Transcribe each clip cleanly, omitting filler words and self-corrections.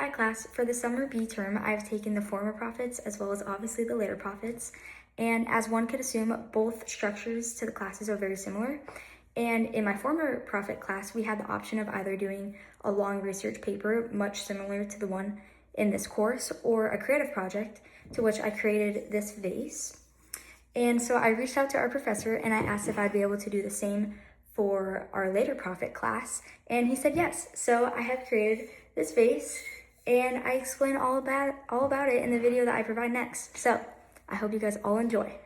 Hi class, for the summer B term, I've taken the former prophets as well as obviously the later prophets. And as one could assume, both structures to the classes are very similar. And in my former prophet class, we had the option of either doing a long research paper, much similar to the one in this course, or a creative project, to which I created this vase. And so I reached out to our professor and I asked if I'd be able to do the same for our later prophet class, and he said yes. So I have created this vase and I explain all about it in the video that I provide next. So I hope you guys all enjoy.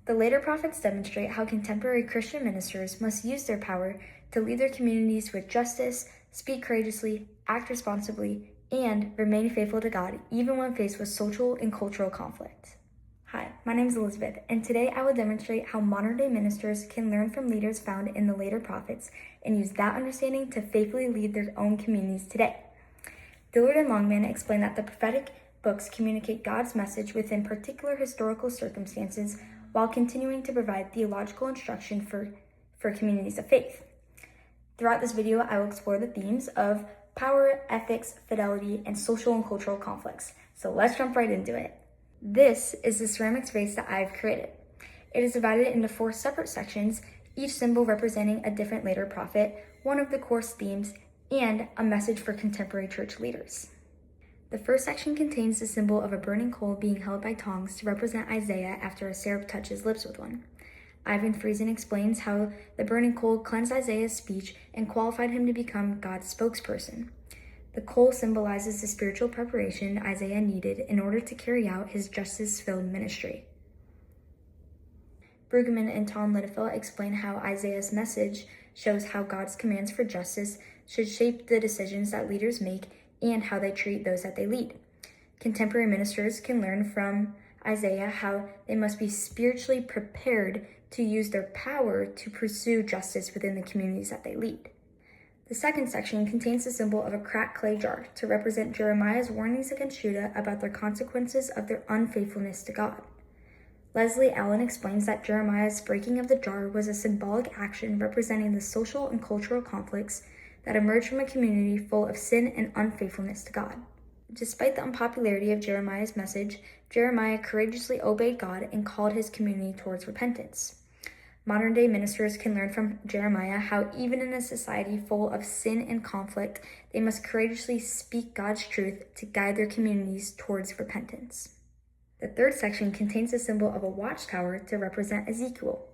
The later prophets demonstrate how contemporary Christian ministers must use their power to lead their communities with justice, speak courageously, act responsibly, and remain faithful to God even when faced with social and cultural conflict. Hi, my name is Elizabeth, and today I will demonstrate how modern-day ministers can learn from leaders found in the later prophets and use that understanding to faithfully lead their own communities today. Dillard and Longman explain that the prophetic books communicate God's message within particular historical circumstances while continuing to provide theological instruction for communities of faith. Throughout this video, I will explore the themes of power, ethics, fidelity, and social and cultural conflicts. So let's jump right into it. This is the ceramics vase that I've created. It is divided into 4 separate sections, each symbol representing a different later prophet, one of the course themes, and a message for contemporary church leaders. The first section contains the symbol of a burning coal being held by tongs to represent Isaiah after a cherub touches lips with one. Ivan Friesen explains how the burning coal cleansed Isaiah's speech and qualified him to become God's spokesperson. The coal symbolizes the spiritual preparation Isaiah needed in order to carry out his justice-filled ministry. Brueggemann and Tom Littefeld explain how Isaiah's message shows how God's commands for justice should shape the decisions that leaders make and how they treat those that they lead. Contemporary ministers can learn from Isaiah how they must be spiritually prepared to use their power to pursue justice within the communities that they lead. The second section contains the symbol of a cracked clay jar to represent Jeremiah's warnings against Judah about their consequences of their unfaithfulness to God. Leslie Allen explains that Jeremiah's breaking of the jar was a symbolic action representing the social and cultural conflicts that emerged from a community full of sin and unfaithfulness to God. Despite the unpopularity of Jeremiah's message, Jeremiah courageously obeyed God and called his community towards repentance. Modern-day ministers can learn from Jeremiah how even in a society full of sin and conflict, they must courageously speak God's truth to guide their communities towards repentance. The third section contains the symbol of a watchtower to represent Ezekiel.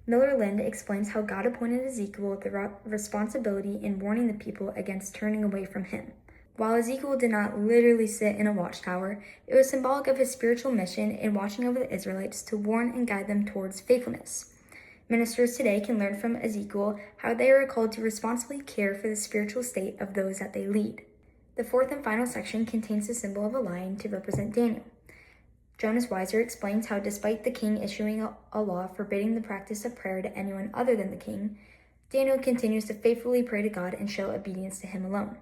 Miller Lind explains how God appointed Ezekiel with the responsibility in warning the people against turning away from him. While Ezekiel did not literally sit in a watchtower, it was symbolic of his spiritual mission in watching over the Israelites to warn and guide them towards faithfulness. Ministers today can learn from Ezekiel how they are called to responsibly care for the spiritual state of those that they lead. The fourth and final section contains the symbol of a lion to represent Daniel. Jonas Weiser explains how despite the king issuing a law forbidding the practice of prayer to anyone other than the king, Daniel continues to faithfully pray to God and show obedience to him alone.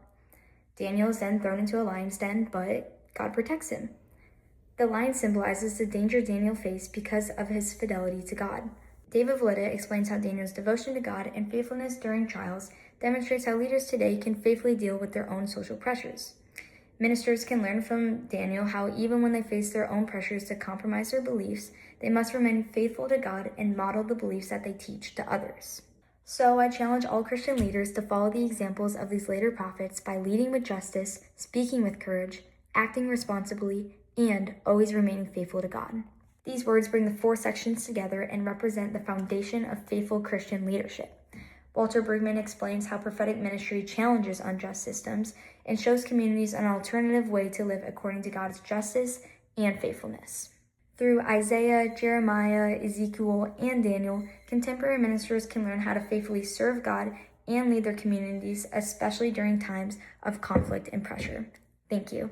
Daniel is then thrown into a lion's den, but God protects him. The lion symbolizes the danger Daniel faced because of his fidelity to God. David Valletta explains how Daniel's devotion to God and faithfulness during trials demonstrates how leaders today can faithfully deal with their own social pressures. Ministers can learn from Daniel how even when they face their own pressures to compromise their beliefs, they must remain faithful to God and model the beliefs that they teach to others. So I challenge all Christian leaders to follow the examples of these later prophets by leading with justice, speaking with courage, acting responsibly, and always remaining faithful to God. These words bring the 4 sections together and represent the foundation of faithful Christian leadership. Walter Brueggemann explains how prophetic ministry challenges unjust systems and shows communities an alternative way to live according to God's justice and faithfulness. Through Isaiah, Jeremiah, Ezekiel, and Daniel, contemporary ministers can learn how to faithfully serve God and lead their communities, especially during times of conflict and pressure. Thank you.